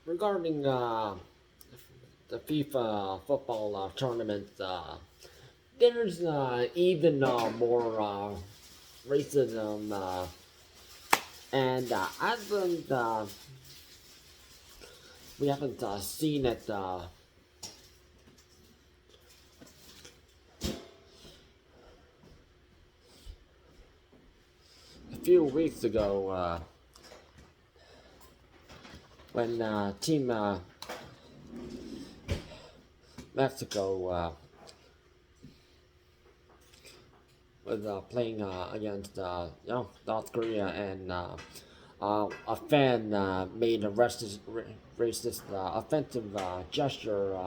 regarding the FIFA football tournament, there's even more racism, and we haven't seen it. A few weeks ago, when Team Mexico was playing against North Korea, and a fan made a racist offensive gesture,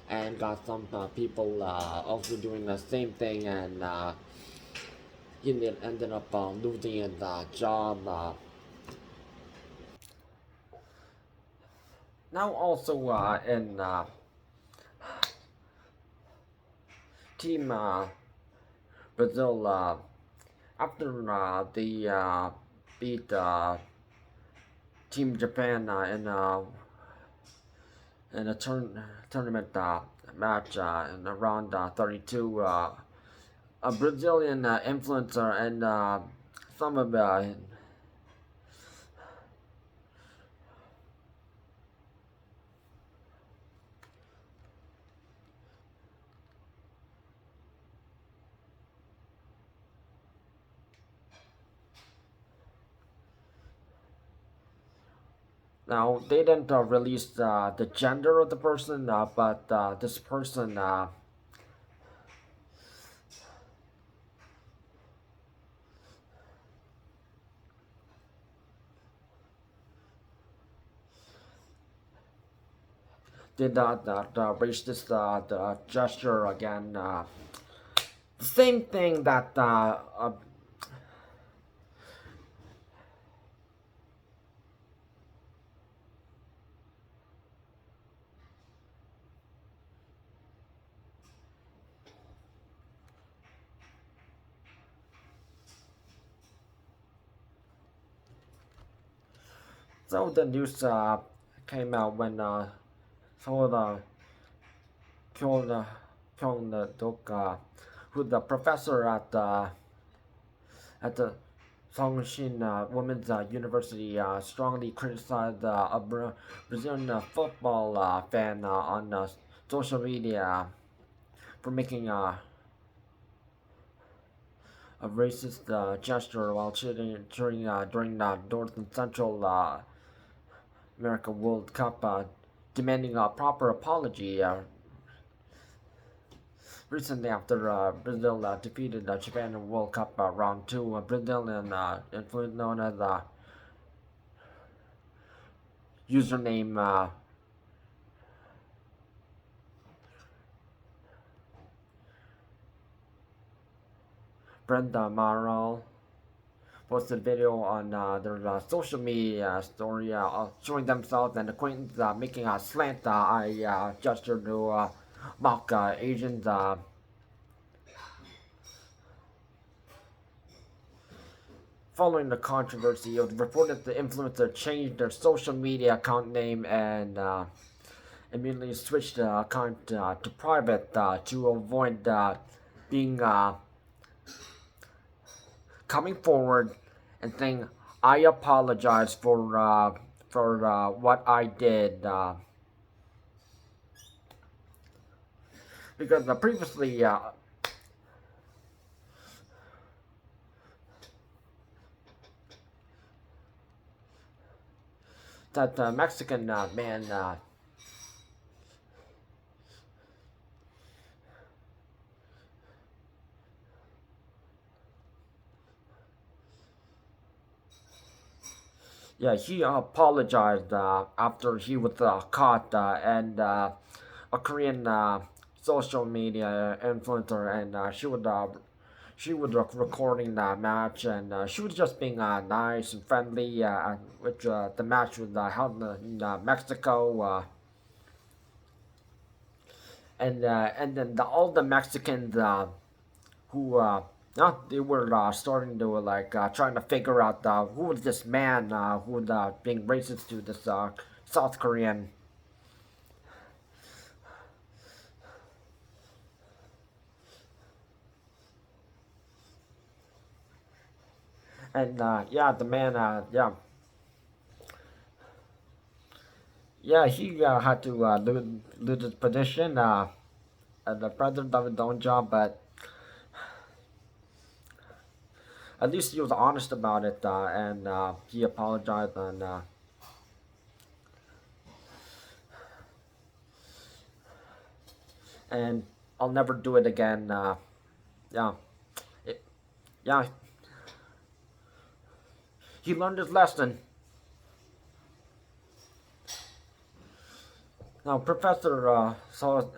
and got some people also doing the same thing, and he ended up losing his job. Now also in Team Brazil, after they beat Team Japan in a tournament match in round 32, a Brazilian influencer and some of now they didn't release the gender of the person, but this person did that racist the gesture again. The same thing that so the news came out when Seo Kyoung-duk, who's the professor at the Sungshin Women's University, strongly criticized a Brazilian football fan on social media for making a racist gesture while cheering during the North and Central America World Cup, demanding a proper apology. Recently, after Brazil defeated Japan in World Cup round 2, a Brazilian influencer known as username Brenda Maral posted video on their social media story showing themselves and acquaintance making a slant eye gesture to mock Asians. Following the controversy, it was reported the influencer changed their social media account name and immediately switched the account to private to avoid being coming forward and saying, "I apologize for what I did," because previously that Mexican man yeah, he apologized after he was caught, and a Korean social media influencer, and she was recording the match, and she was just being nice and friendly, which the match was held in Mexico, and then all the Mexicans who they were starting to trying to figure out who was this man who was being racist to this South Korean. And yeah, the man, yeah, he had to lose his position as the president of his own job, but at least he was honest about it, and he apologized, and I'll never do it again. Yeah, it, yeah, he learned his lesson. Now, Professor said,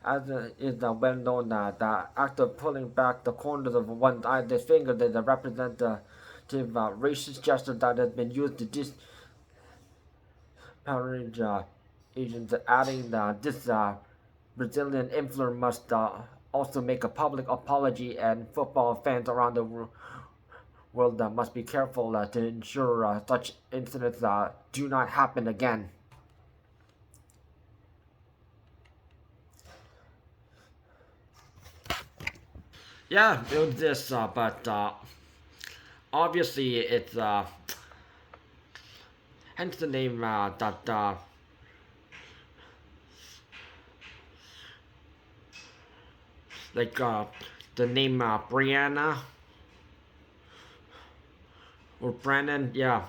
as is well known, the act of pulling back the corners of one's eyelid finger is a representative racist gesture that has been used to disparage Asians, adding this Brazilian influencer must also make a public apology, and football fans around the world must be careful to ensure such incidents do not happen again. Yeah, it was this, but obviously it's hence the name that like the name Brianna or Brennan. Yeah,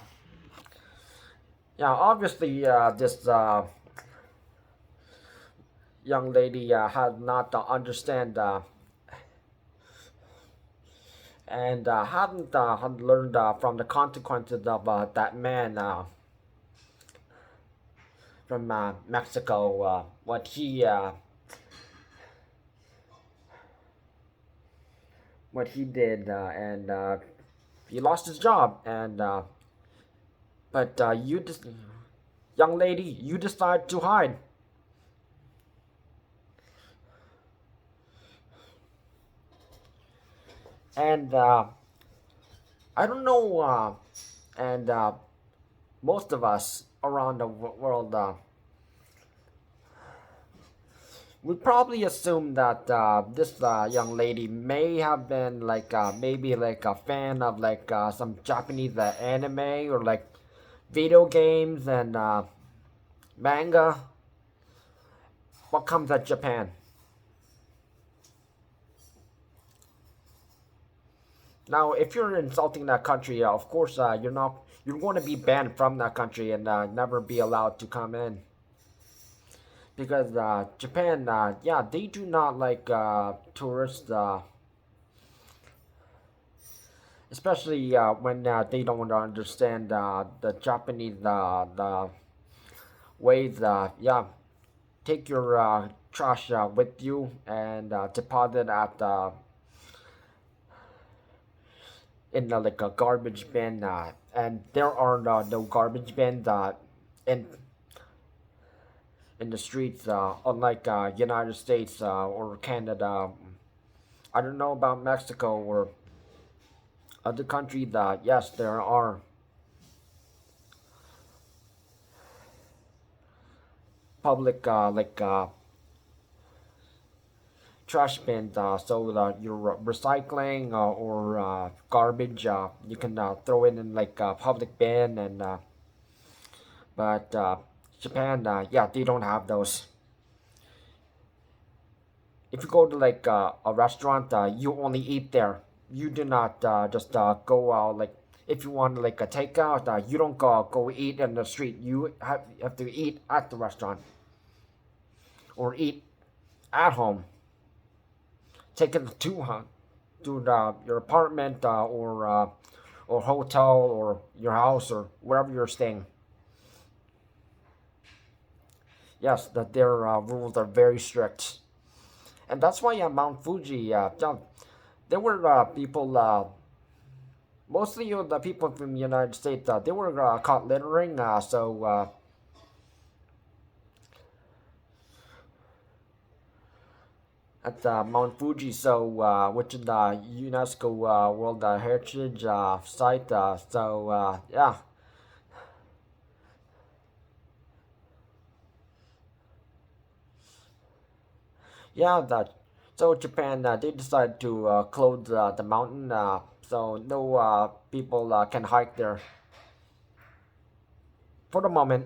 yeah. Obviously, this young lady had not understand and hadn't had learned from the consequences of that man from Mexico, what he did, and he lost his job, and but you just, young lady, you decide to hide, and I don't know, and most of us around the world we probably assume that this young lady may have been like maybe like a fan of like some Japanese anime or like video games and manga. What comes at Japan? Now, if you're insulting that country, of course you're going to be banned from that country and never be allowed to come in. Because Japan, yeah, they do not like tourists, especially when they don't understand the Japanese the ways. Yeah, take your trash with you and deposit at in like a garbage bin, and there are no garbage bins in the streets, unlike United States or Canada. I don't know about Mexico or other countries. Yes, there are public trash bins. So your recycling or garbage, you can throw it in like a public bin, and but Japan, yeah, they don't have those. If you go to like a restaurant, you only eat there. You do not just go out like if you want like a takeout. You don't go eat in the street. You have to eat at the restaurant or eat at home. Take it to your apartment or hotel or your house or wherever you're staying. Yes, that their rules are very strict, and that's why Mount Fuji. There were people, mostly the people from the United States. They were caught littering. So at Mount Fuji, so which is the UNESCO World Heritage Site. So yeah, Yeah, that. So Japan, they decided to close the mountain, so no people can hike there for the moment.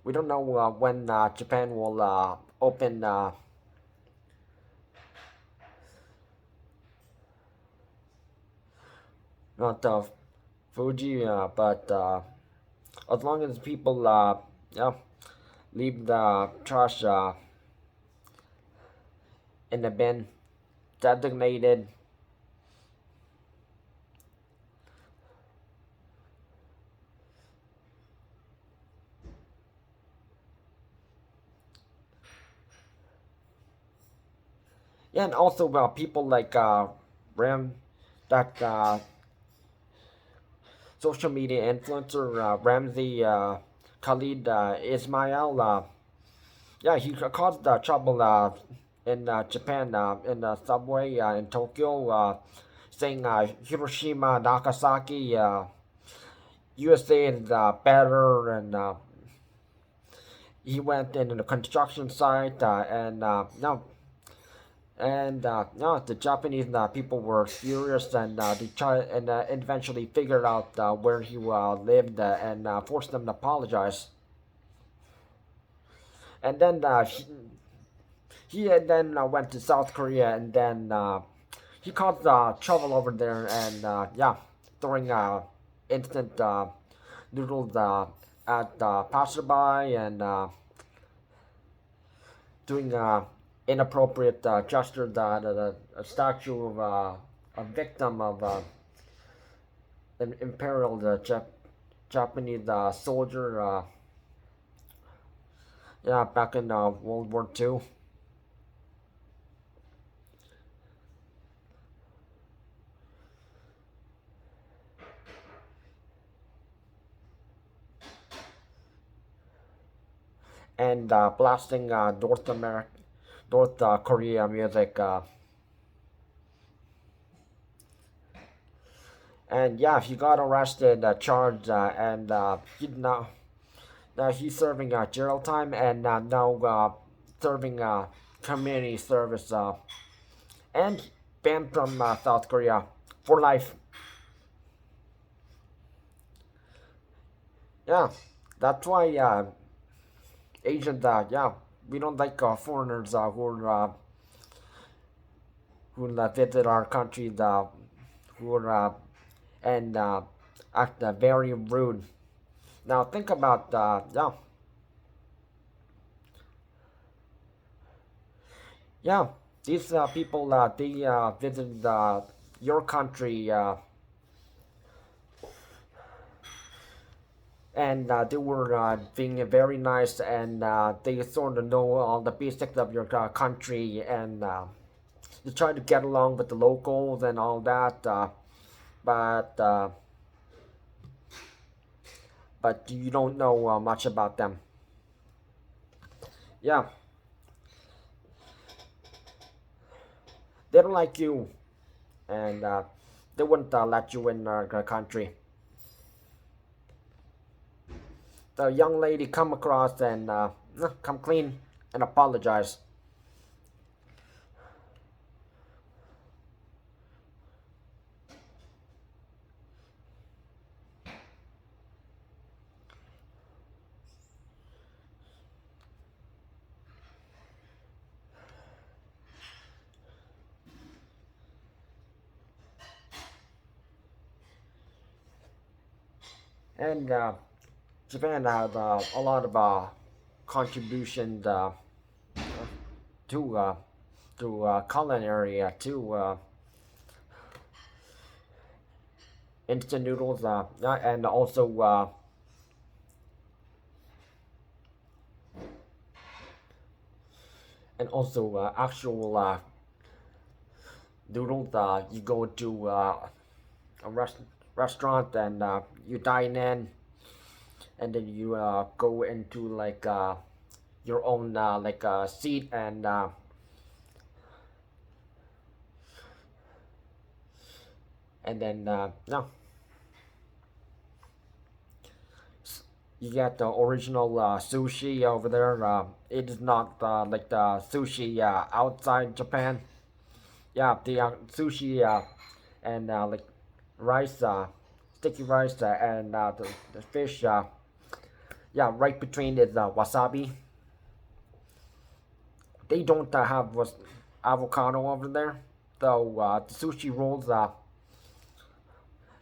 We don't know when Japan will open not Fuji, but as long as people yeah, leave the trash in the bin designated. Yeah, and also people like Ram, that social media influencer Ramsey Khalid Ismail. Yeah, he caused trouble in Japan in the subway in Tokyo, saying Hiroshima, Nagasaki, USA is better, and he went in a construction site and no, and no, the Japanese people were furious, and they tried and eventually figured out where he lived and forced them to apologize. And then he then went to South Korea, and then he caused trouble over there, and yeah, throwing instant noodles at passerby, and doing inappropriate gestures at a statue of a victim of an imperial Japanese soldier. Yeah, back in World War II. And blasting North Korea music. And yeah, he got arrested, charged, and now he's serving jail time, and now serving community service, and banned from South Korea for life. Yeah, that's why Asians, yeah, we don't like foreigners who visit our country, who and act very rude. Now think about yeah, yeah, these people they visited your country, and they were being very nice, and they sort of know all the basics of your country, and they try to get along with the locals and all that. But but you don't know much about them. Yeah, they don't like you, and they wouldn't let you in their country. The young lady come across and come clean and apologize. And Japan had a lot of contributions to culinary, to instant noodles, and also actual noodles. You go to a restaurant, and you dine in, and then you go into like your own like seat, and then no, You get the original sushi over there. It is not like the sushi outside Japan. Yeah, the sushi and like rice, sticky rice, and the fish. Yeah, right between is wasabi. They don't have avocado over there, though. The sushi rolls,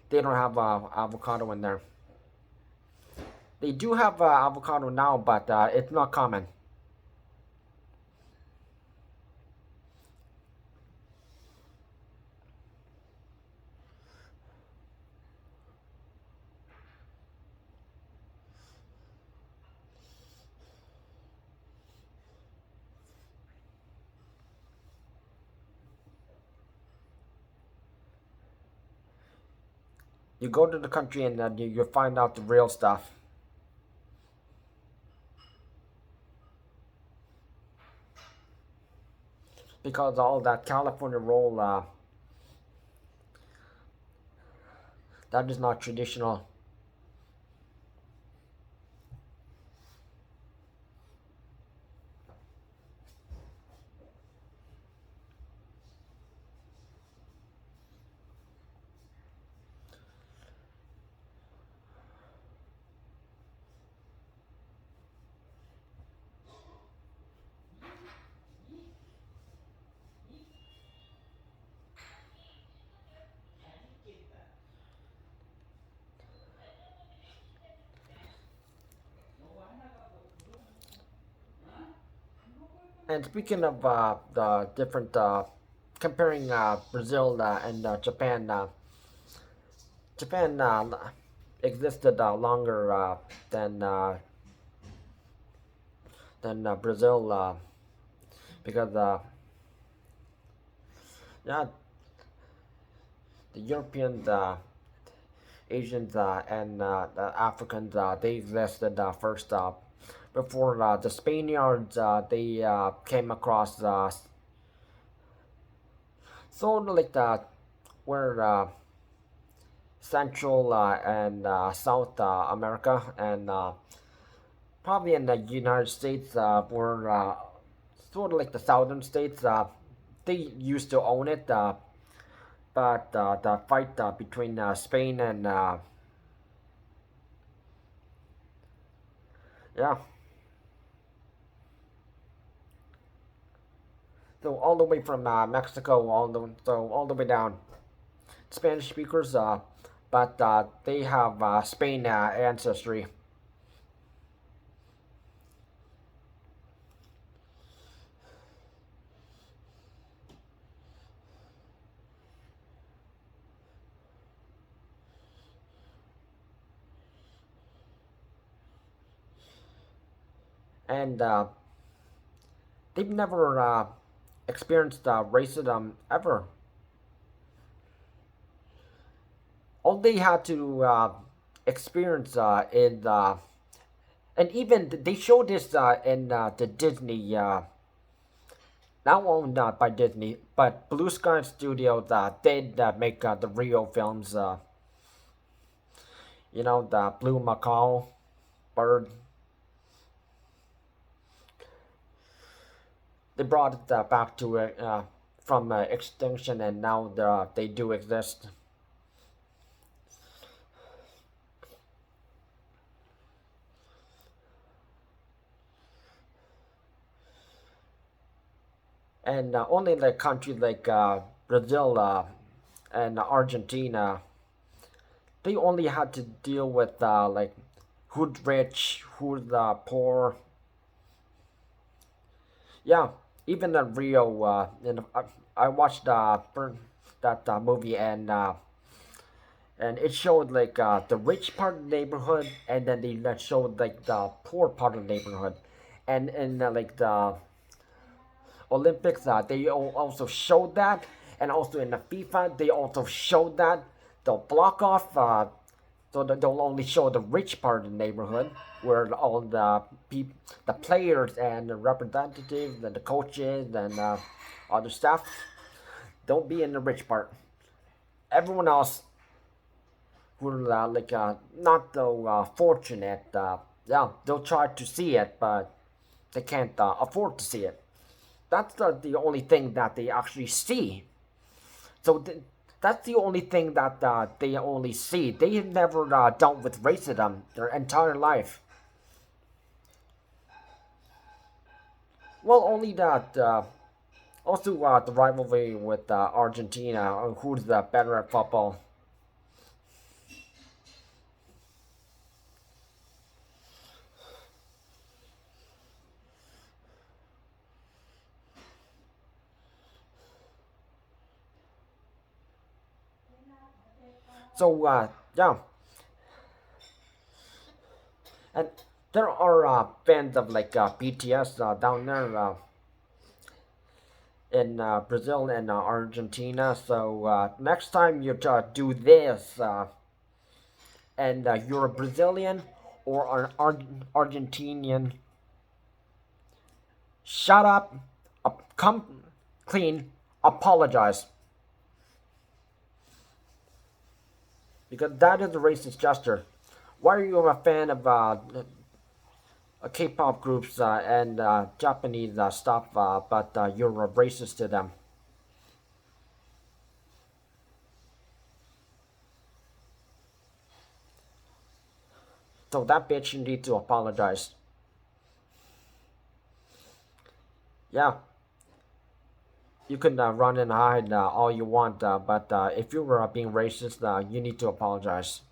they don't have avocado in there. They do have avocado now, but it's not common. You go to the country and you find out the real stuff. Because all that California roll, that is not traditional. And speaking of the different, comparing Brazil and Japan, Japan existed longer than Brazil because yeah, the Europeans, Asians, and the Africans they existed first before the Spaniards they came across sort of like where Central and South America and probably in the United States were sort of like the southern states. They used to own it, but the fight between Spain and yeah, so all the way from Mexico, all the way down, Spanish speakers, but they have Spain ancestry. And they've never experienced racism ever. All they had to experience in and even they showed this in the Disney, not owned by Disney, but Blue Sky Studios did make the Rio films. You know, the blue macaw bird. They brought it back to from extinction, and now they do exist. And only like countries like Brazil and Argentina, they only had to deal with like who's rich, who's poor. Yeah, even in Rio, I watched that movie and it showed like the rich part of the neighborhood, and then they showed like the poor part of the neighborhood, and in like the Olympics, they also showed that, and also in the FIFA, they also showed that. They'll block off, so that they'll only show the rich part of the neighborhood, where all the players and the representatives and the coaches and other staff don't be in the rich part. Everyone else who are like not so fortunate. Yeah, they'll try to see it, but they can't afford to see it. That's the only thing that they actually see. So that's the only thing that they only see. They have never dealt with racism their entire life. Well, only that. Also, the rivalry with Argentina, who's better at football. So, yeah, and there are fans of like BTS down there in Brazil and Argentina. So next time you do this, and you're a Brazilian or an Argentinian, shut up, come clean, apologize, because that is a racist gesture. Why are you a fan of K-pop groups and Japanese stuff, but you're a racist to them? So that bitch you need to apologize. Yeah, you can run and hide all you want, but if you were being racist, you need to apologize.